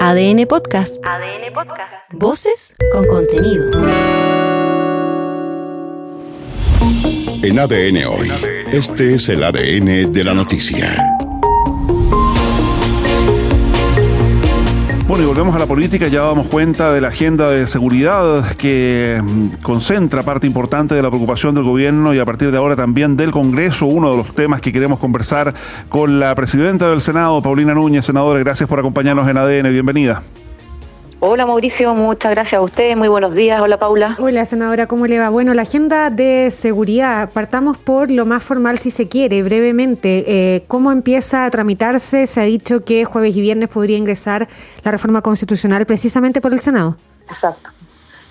ADN Podcast. ADN Podcast. Voces con contenido. En ADN Hoy, este es el ADN de la noticia. Bueno, y volvemos a la política. Ya damos cuenta de la agenda de seguridad que concentra parte importante de la preocupación del gobierno y a partir de ahora también del Congreso. Uno de los temas que queremos conversar con la presidenta del Senado, Paulina Núñez. Senadora, gracias por acompañarnos en ADN. Bienvenida. Hola Mauricio, muchas gracias a usted, muy buenos días. Hola Paula. Hola senadora, ¿cómo le va? Bueno, la agenda de seguridad, partamos por lo más formal si se quiere, brevemente. ¿Cómo empieza a tramitarse? Se ha dicho que jueves y viernes podría ingresar la reforma constitucional precisamente por el Senado.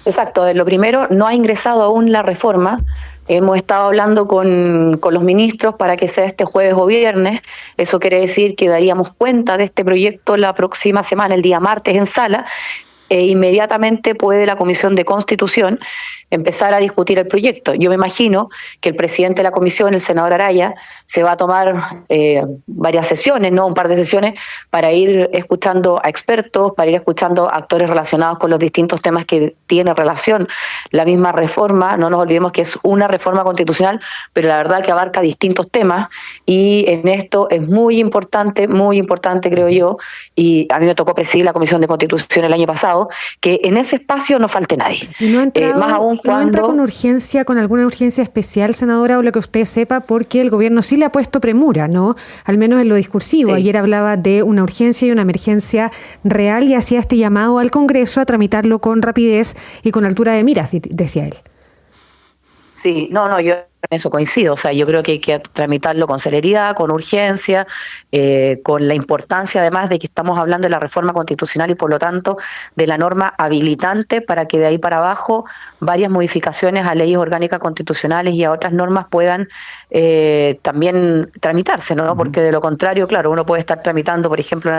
Exacto. Lo primero, no ha ingresado aún la reforma. Hemos estado hablando con los ministros para que sea este jueves o viernes. Eso quiere decir que daríamos cuenta de este proyecto la próxima semana, el día martes en sala. Inmediatamente puede la Comisión de Constitución empezar a discutir el proyecto. Yo me imagino que el presidente de la comisión, el senador Araya, se va a tomar varias sesiones, ¿no? Un par de sesiones para ir escuchando a expertos, para ir escuchando a actores relacionados con los distintos temas que tiene relación la misma reforma. No nos olvidemos que es una reforma constitucional, pero la verdad que abarca distintos temas y en esto es muy importante creo yo, y a mí me tocó presidir la Comisión de Constitución el año pasado, que en ese espacio no falte nadie. Y no ha entrado, más aún ¿no entra con urgencia, con alguna urgencia especial, senadora, o lo que usted sepa, porque el gobierno sí le ha puesto premura, ¿no? Al menos en lo discursivo. Sí. Ayer hablaba de una urgencia y una emergencia real y hacía este llamado al Congreso a tramitarlo con rapidez y con altura de miras, decía él. Sí, no, yo en eso coincido. O sea, yo creo que hay que tramitarlo con celeridad, con urgencia, con la importancia además de que estamos hablando de la reforma constitucional y por lo tanto de la norma habilitante para que de ahí para abajo varias modificaciones a leyes orgánicas constitucionales y a otras normas puedan también tramitarse, ¿no? Porque de lo contrario, claro, uno puede estar tramitando, por ejemplo,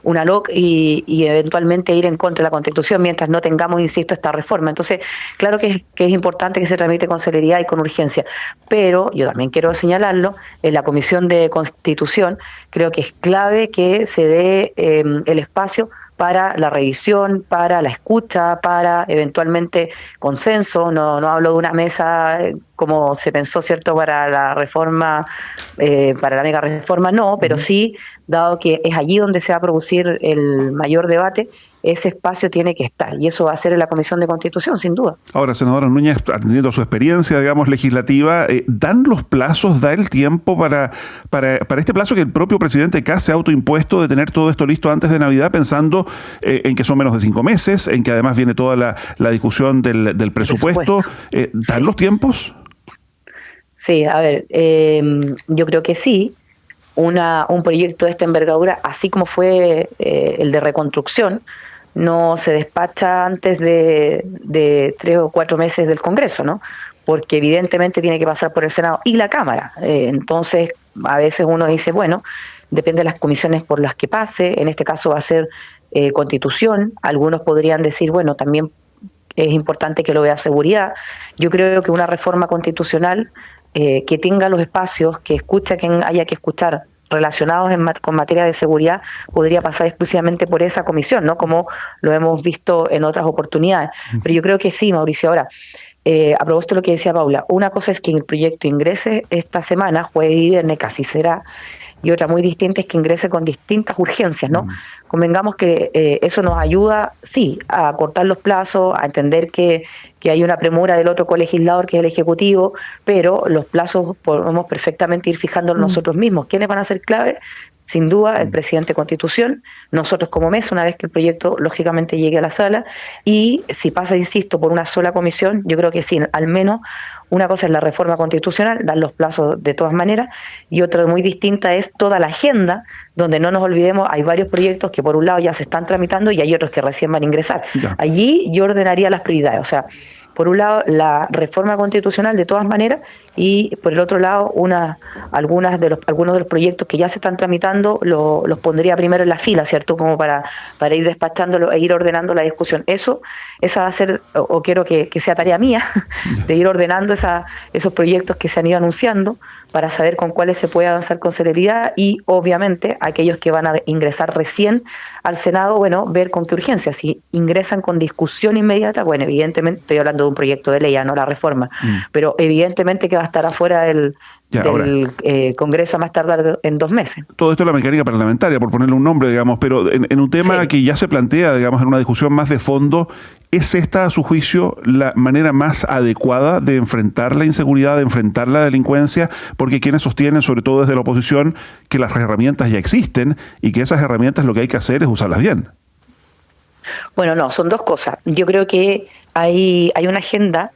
una LOC y eventualmente ir en contra de la Constitución mientras no tengamos, insisto, esta reforma. Entonces, claro que es importante que se tramite con celeridad y con urgencia. Pero yo también quiero señalarlo, en la Comisión de Constitución creo que es clave que se dé el espacio para la revisión, para la escucha, para eventualmente consenso. No hablo de una mesa como se pensó, ¿cierto?, para la reforma, para la mega reforma, no, pero sí, dado que es allí donde se va a producir el mayor debate, ese espacio tiene que estar, y eso va a ser en la Comisión de Constitución, sin duda. Ahora, senadora Núñez, atendiendo a su experiencia, digamos, legislativa, ¿dan los plazos, da el tiempo para este plazo que el propio presidente Kast se ha autoimpuesto de tener todo esto listo antes de Navidad, pensando en que son menos de 5 meses, en que además viene toda la discusión del presupuesto? ¿Dan los tiempos? Sí, a ver, yo creo que sí. Un proyecto de esta envergadura, así como fue el de reconstrucción, no se despacha antes de 3 o 4 meses del Congreso, ¿no? Porque evidentemente tiene que pasar por el Senado y la Cámara. Entonces, a veces uno dice, bueno, depende de las comisiones por las que pase. En este caso va a ser Constitución. Algunos podrían decir, bueno, también es importante que lo vea seguridad. Yo creo que una reforma constitucional que tenga los espacios, que escuche a quien haya que escuchar, relacionados con materia de seguridad, podría pasar exclusivamente por esa comisión, ¿no? Como lo hemos visto en otras oportunidades. Pero yo creo que sí, Mauricio. Ahora, a propósito de lo que decía Paula, una cosa es que el proyecto ingrese esta semana, jueves y viernes, casi será, y otra muy distinta es que ingrese con distintas urgencias, ¿no? Convengamos que eso nos ayuda, sí, a cortar los plazos, a entender que hay una premura del otro colegislador que es el Ejecutivo, pero los plazos podemos perfectamente ir fijándolos nosotros mismos. ¿Quiénes van a ser clave? Sin duda, el presidente de Constitución, nosotros como mesa, una vez que el proyecto lógicamente llegue a la sala, y si pasa, insisto, por una sola comisión, yo creo que sí, al menos una cosa es la reforma constitucional, dar los plazos de todas maneras, y otra muy distinta es toda la agenda, donde no nos olvidemos, hay varios proyectos que por un lado ya se están tramitando y hay otros que recién van a ingresar. Ya. Allí yo ordenaría las prioridades, o sea, por un lado, la reforma constitucional, de todas maneras, y por el otro lado algunos de los proyectos que ya se están tramitando los pondría primero en la fila, ¿cierto? Como para ir despachándolo e ir ordenando la discusión. Esa va a ser, o quiero que sea tarea mía, de ir ordenando esos proyectos que se han ido anunciando para saber con cuáles se puede avanzar con celeridad y obviamente aquellos que van a ingresar recién al Senado, bueno, ver con qué urgencia. Si ingresan con discusión inmediata, bueno, evidentemente estoy hablando de un proyecto de ley, ya no la reforma, pero evidentemente que va a estar afuera del Congreso a más tardar en 2 meses. Todo esto es la mecánica parlamentaria, por ponerle un nombre, digamos, pero en un tema que ya se plantea, digamos, en una discusión más de fondo, ¿es esta, a su juicio, la manera más adecuada de enfrentar la inseguridad, de enfrentar la delincuencia? Porque quienes sostienen, sobre todo desde la oposición, que las herramientas ya existen y que esas herramientas lo que hay que hacer es usarlas bien. Bueno, no, son 2 cosas. Yo creo que hay una agenda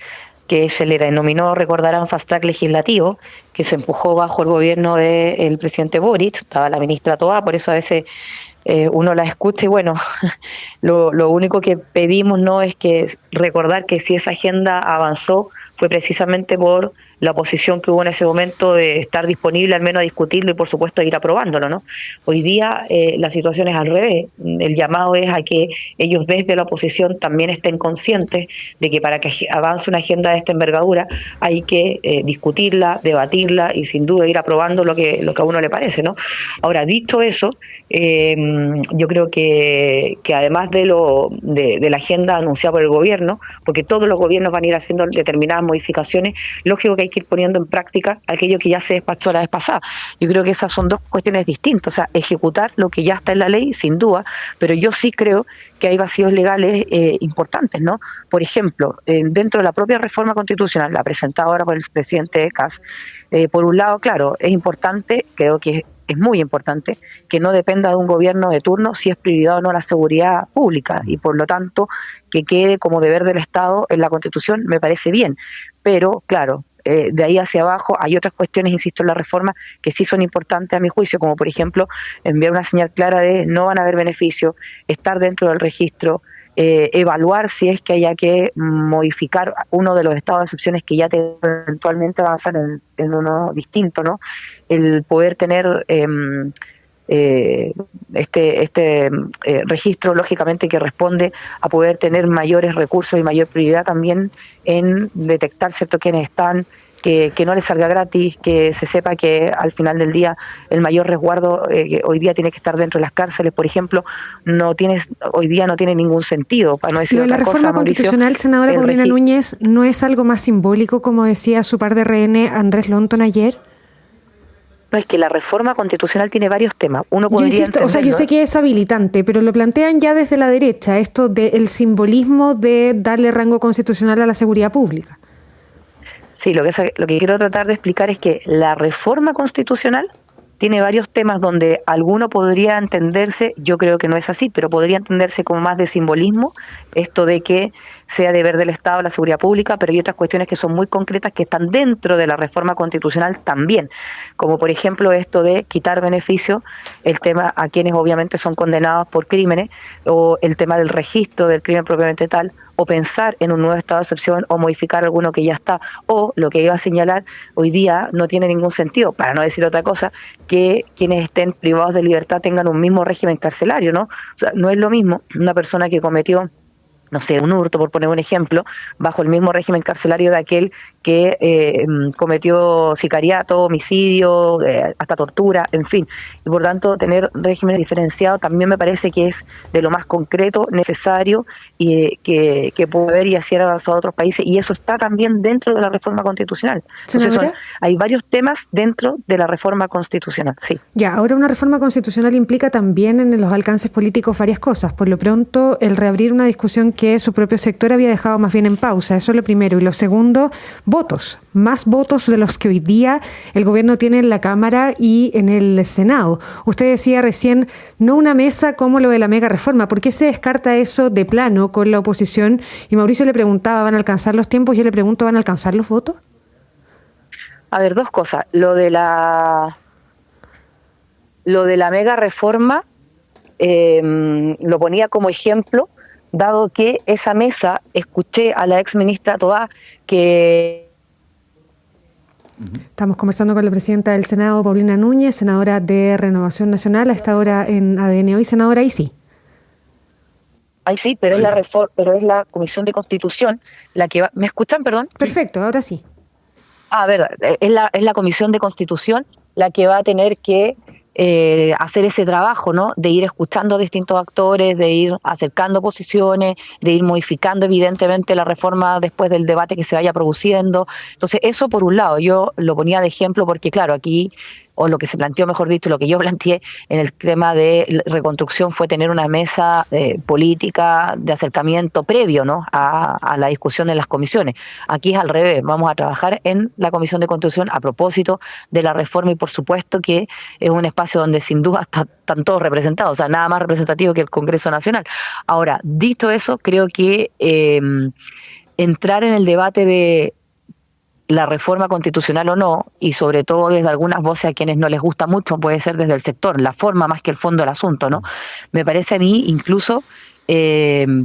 que se le denominó, recordarán, fast track legislativo, que se empujó bajo el gobierno del presidente Boric, estaba la ministra Toá, por eso a veces uno la escucha y bueno, lo único que pedimos no es que recordar que si esa agenda avanzó fue precisamente por la oposición que hubo en ese momento de estar disponible al menos a discutirlo y por supuesto a ir aprobándolo, ¿no? Hoy día la situación es al revés. El llamado es a que ellos desde la oposición también estén conscientes de que para que avance una agenda de esta envergadura hay que discutirla, debatirla y sin duda ir aprobando lo que a uno le parece, ¿no? Ahora, dicho eso, yo creo que además de la agenda anunciada por el gobierno, porque todos los gobiernos van a ir haciendo determinadas modificaciones, lógico que hay que ir poniendo en práctica aquello que ya se despachó la vez pasada. Yo creo que esas son 2 cuestiones distintas, o sea, ejecutar lo que ya está en la ley, sin duda, pero yo sí creo que hay vacíos legales importantes, ¿no? Por ejemplo, dentro de la propia reforma constitucional, la presentada ahora por el presidente Kast, por un lado, claro, es importante, creo que es muy importante, que no dependa de un gobierno de turno si es prioridad o no la seguridad pública y por lo tanto que quede como deber del Estado en la Constitución me parece bien, pero claro, de ahí hacia abajo hay otras cuestiones, insisto, en la reforma que sí son importantes a mi juicio, como por ejemplo enviar una señal clara de no van a haber beneficios, estar dentro del registro, evaluar si es que haya que modificar uno de los estados de excepciones que ya eventualmente avanzan en uno distinto, ¿no? El poder tener registro, lógicamente, que responde a poder tener mayores recursos y mayor prioridad también en detectar, ¿cierto?, quiénes están, que no les salga gratis, que se sepa que al final del día el mayor resguardo que hoy día tiene que estar dentro de las cárceles, por ejemplo, hoy día no tiene ningún sentido, para no decir otra cosa. La reforma constitucional, senadora Paulina Núñez, ¿no es algo más simbólico, como decía su par de RN Andrés Lonton ayer? No, es que la reforma constitucional tiene varios temas. Uno podría yo sé que es habilitante, pero lo plantean ya desde la derecha, esto del simbolismo de darle rango constitucional a la seguridad pública. Sí, lo que quiero tratar de explicar es que la reforma constitucional tiene varios temas donde alguno podría entenderse, yo creo que no es así, pero podría entenderse como más de simbolismo, esto de que sea deber del Estado la seguridad pública, pero hay otras cuestiones que son muy concretas que están dentro de la reforma constitucional también, como por ejemplo esto de quitar beneficio, el tema a quienes obviamente son condenados por crímenes, o el tema del registro del crimen propiamente tal, o pensar en un nuevo estado de excepción o modificar alguno que ya está, o lo que iba a señalar, hoy día no tiene ningún sentido, para no decir otra cosa, que quienes estén privados de libertad tengan un mismo régimen carcelario, ¿no? O sea, no es lo mismo una persona que cometió, no sé, un hurto, por poner un ejemplo, bajo el mismo régimen carcelario de aquel que cometió sicariato, homicidio, hasta tortura, en fin. Y por tanto, tener regímenes diferenciados también me parece que es de lo más concreto, necesario, y que puede haber y así han avanzado otros países. Y eso está también dentro de la reforma constitucional. Entonces, hay varios temas dentro de la reforma constitucional, sí. Ya, ahora una reforma constitucional implica también en los alcances políticos varias cosas. Por lo pronto, el reabrir una discusión que su propio sector había dejado más bien en pausa. Eso es lo primero. Y lo segundo, votos. Más votos de los que hoy día el gobierno tiene en la Cámara y en el Senado. Usted decía recién, no una mesa como lo de la mega reforma. ¿Por qué se descarta eso de plano con la oposición? Y Mauricio le preguntaba, ¿van a alcanzar los tiempos? Yo le pregunto, ¿van a alcanzar los votos? A ver, 2 cosas. Lo de la mega reforma lo ponía como ejemplo, dado que esa mesa, escuché a la ex ministra Toá que Estamos conversando con la presidenta del Senado, Paulina Núñez, senadora de Renovación Nacional, a esta hora en ADN Hoy. Senadora, ahí sí. Ahí sí, pero es la reforma, pero es la Comisión de Constitución la que va. ¿Me escuchan, perdón? Perfecto, ahora sí. Verdad, es la Comisión de Constitución la que va a tener que hacer ese trabajo, ¿no? De ir escuchando a distintos actores, de ir acercando posiciones, de ir modificando evidentemente la reforma después del debate que se vaya produciendo. Entonces, eso por un lado, yo lo ponía de ejemplo porque, claro, aquí, o lo que se planteó, mejor dicho, lo que yo planteé en el tema de reconstrucción fue tener una mesa política de acercamiento previo, ¿no? a la discusión en las comisiones. Aquí es al revés, vamos a trabajar en la Comisión de Constitución a propósito de la reforma y por supuesto que es un espacio donde sin duda están todos representados, o sea, nada más representativo que el Congreso Nacional. Ahora, dicho eso, creo que entrar en el debate de la reforma constitucional o no, y sobre todo desde algunas voces a quienes no les gusta mucho, puede ser desde el sector, la forma más que el fondo del asunto, ¿no? Me parece a mí incluso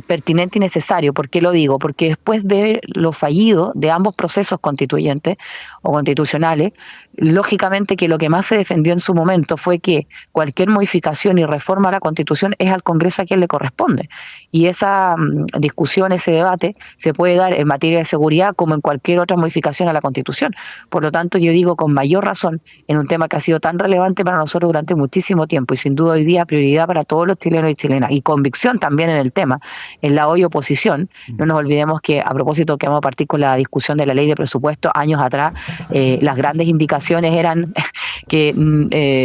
pertinente y necesario. ¿Por qué lo digo? Porque después de lo fallido de ambos procesos constituyentes o constitucionales, lógicamente que lo que más se defendió en su momento fue que cualquier modificación y reforma a la Constitución es al Congreso a quien le corresponde. Y esa discusión, ese debate, se puede dar en materia de seguridad como en cualquier otra modificación a la Constitución. Por lo tanto, yo digo con mayor razón, en un tema que ha sido tan relevante para nosotros durante muchísimo tiempo y sin duda hoy día prioridad para todos los chilenos y chilenas, y convicción también en el tema, en la hoy oposición. No nos olvidemos que, a propósito que vamos a partir con la discusión de la ley de presupuesto, años atrás, las grandes indicaciones eran que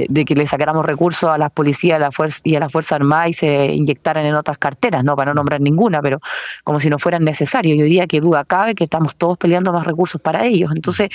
de que le sacáramos recursos a las policías y a la Fuerza Armada y se inyectaran en otras carteras, no para no nombrar ninguna, pero como si no fueran necesarios. Y hoy día, que duda cabe que estamos todos peleando más recursos para ellos. Entonces,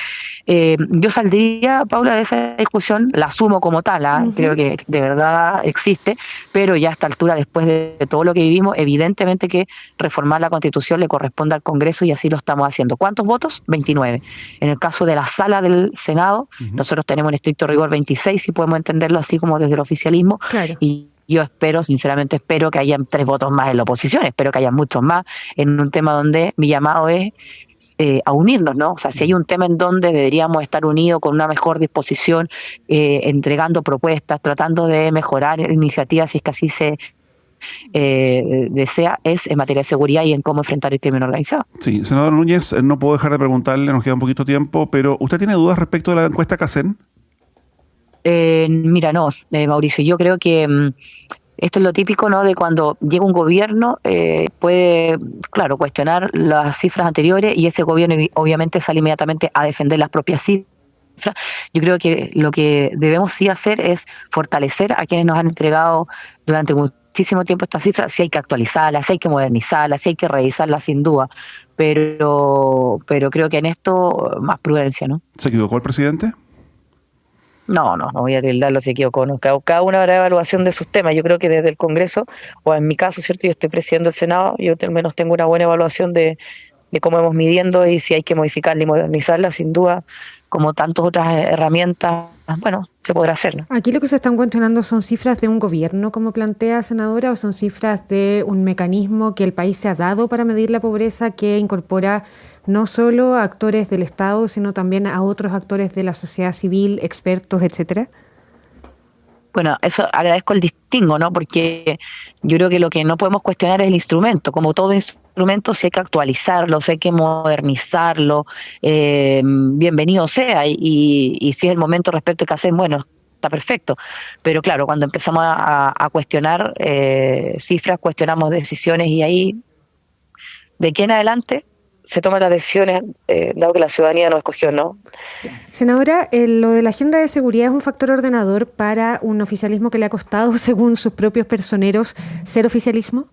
yo saldría, Paula, de esa discusión, la asumo como tal, creo que de verdad existe, pero ya a esta altura, después de todo lo que vivimos, evidentemente que reformar la Constitución le corresponde al Congreso y así lo estamos haciendo. ¿Cuántos votos? 29. En el caso de la sala del Senado, nosotros tenemos en estricto rigor 26, si podemos entenderlo así como desde el oficialismo, claro. Y yo sinceramente espero que hayan 3 votos más en la oposición, espero que haya muchos más en un tema donde mi llamado es a unirnos, ¿no? O sea, si hay un tema en donde deberíamos estar unidos con una mejor disposición, entregando propuestas, tratando de mejorar iniciativas, si es que así se desea, es en materia de seguridad y en cómo enfrentar el crimen organizado. Sí, senador Núñez, no puedo dejar de preguntarle, nos queda un poquito de tiempo, pero ¿usted tiene dudas respecto de la encuesta CACEN? Mira, no, Mauricio, yo creo que esto es lo típico, ¿no? De cuando llega un gobierno, puede, claro, cuestionar las cifras anteriores y ese gobierno obviamente sale inmediatamente a defender las propias cifras. Yo creo que lo que debemos sí hacer es fortalecer a quienes nos han entregado durante muchísimo tiempo estas cifras. Si hay que actualizarlas, si hay que modernizarlas, si hay que revisarlas sin duda, pero creo que en esto más prudencia, ¿no? ¿Se equivocó el presidente? No voy a tildarlo si equivocó. No. Cada uno hará evaluación de sus temas. Yo creo que desde el Congreso, o en mi caso, ¿cierto? Yo estoy presidiendo el Senado, yo al menos tengo una buena evaluación de cómo hemos midiendo y si hay que modificarla y modernizarla, sin duda, como tantas otras herramientas, bueno, se podrá hacer, ¿no? Aquí lo que se están cuestionando son cifras de un gobierno, como plantea senadora, o son cifras de un mecanismo que el país se ha dado para medir la pobreza, que incorpora no solo a actores del Estado, sino también a otros actores de la sociedad civil, expertos, etcétera. Bueno, eso agradezco el distingo, ¿no? Porque yo creo que lo que no podemos cuestionar es el instrumento. Como todo instrumento, si hay que actualizarlo, si hay que modernizarlo, bienvenido sea. Y si es el momento respecto a qué hacer, bueno, está perfecto. Pero claro, cuando empezamos a cuestionar cifras, cuestionamos decisiones y ahí, de aquí en adelante, se toman las decisiones, dado que la ciudadanía nos escogió, ¿no? Senadora, lo de la agenda de seguridad es un factor ordenador para un oficialismo que le ha costado, según sus propios personeros, ser oficialismo.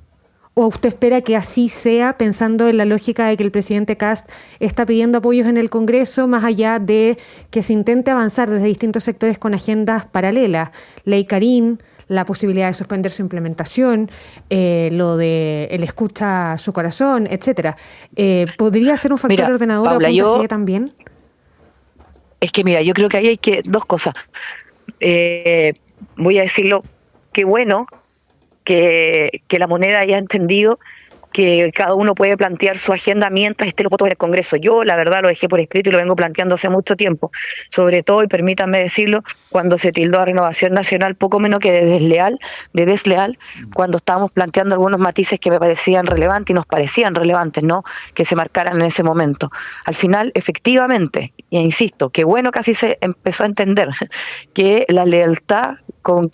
¿O usted espera que así sea, pensando en la lógica de que el presidente Kast está pidiendo apoyos en el Congreso, más allá de que se intente avanzar desde distintos sectores con agendas paralelas? Ley Karim, la posibilidad de suspender su implementación, lo de el escucha a su corazón, etcétera. ¿Podría ser un factor ordenador, Paula, o apunta también? Es que mira, yo creo que ahí hay que dos cosas. Voy a decirlo, qué bueno que la moneda haya entendido que cada uno puede plantear su agenda mientras esté los votos en el Congreso. Yo, la verdad, lo dejé por escrito y lo vengo planteando hace mucho tiempo. Sobre todo, y permítanme decirlo, cuando se tildó a Renovación Nacional poco menos que de desleal, cuando estábamos planteando algunos matices que me parecían relevantes y nos parecían relevantes, ¿no?, que se marcaran en ese momento. Al final, efectivamente, e insisto, qué bueno que así se empezó a entender que la lealtad con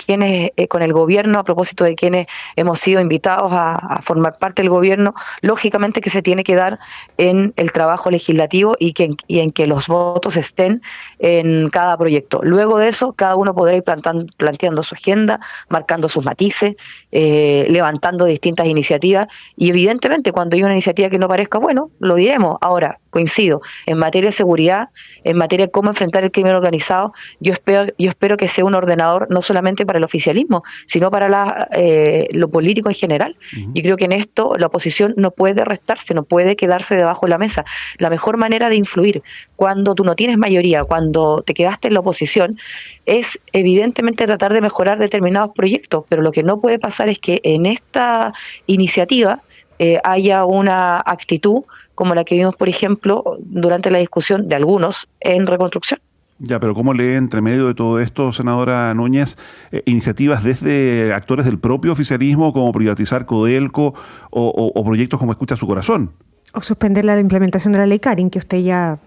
el gobierno, a propósito de quienes hemos sido invitados a formar parte del gobierno, lógicamente que se tiene que dar en el trabajo legislativo y en que los votos estén en cada proyecto. Luego de eso, cada uno podrá ir planteando su agenda, marcando sus matices, levantando distintas iniciativas, y evidentemente cuando hay una iniciativa que no parezca, bueno, lo diremos. Ahora, coincido, en materia de seguridad, en materia de cómo enfrentar el crimen organizado, yo espero que sea un ordenador no solamente para el oficialismo, sino para lo político en general. Y creo que en esto la oposición no puede restarse, no puede quedarse debajo de la mesa. La mejor manera de influir cuando tú no tienes mayoría, cuando te quedaste en la oposición, es evidentemente tratar de mejorar determinados proyectos, pero lo que no puede pasar es que en esta iniciativa haya una actitud como la que vimos, por ejemplo, durante la discusión de algunos en reconstrucción. Ya, pero ¿cómo lee entre medio de todo esto, senadora Núñez, iniciativas desde actores del propio oficialismo como privatizar Codelco o proyectos como Escucha Su Corazón? O suspender la implementación de la ley Karin, que usted ya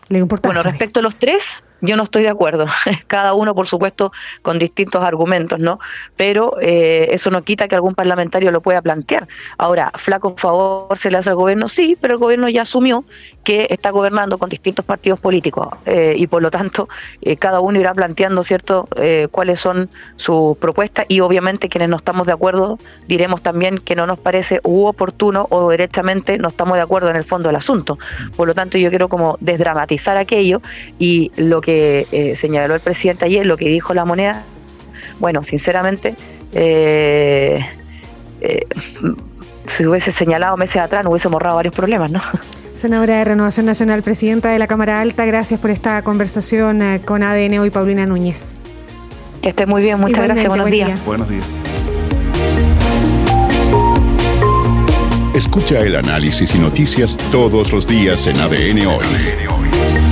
le dio importancia. Bueno, respecto a los tres, yo no estoy de acuerdo. Cada uno, por supuesto, con distintos argumentos, ¿no? Pero eso no quita que algún parlamentario lo pueda plantear. Ahora, flaco favor se le hace al gobierno, sí, pero el gobierno ya asumió que está gobernando con distintos partidos políticos y por lo tanto cada uno irá planteando, ¿cierto?, cuáles son sus propuestas, y obviamente quienes no estamos de acuerdo diremos también que no nos parece oportuno o directamente no estamos de acuerdo en el fondo del asunto. Por lo tanto, yo quiero como desdramatizar aquello, y lo que señaló el presidente ayer, lo que dijo La Moneda, bueno, sinceramente, si hubiese señalado meses atrás no hubiésemos ahorrado varios problemas, ¿no? Senadora de Renovación Nacional, presidenta de la Cámara Alta, gracias por esta conversación con ADN Hoy, Paulina Núñez. Que esté muy bien, muchas gracias, buenos días. Buenos días. Escucha el análisis y noticias todos los días en ADN Hoy.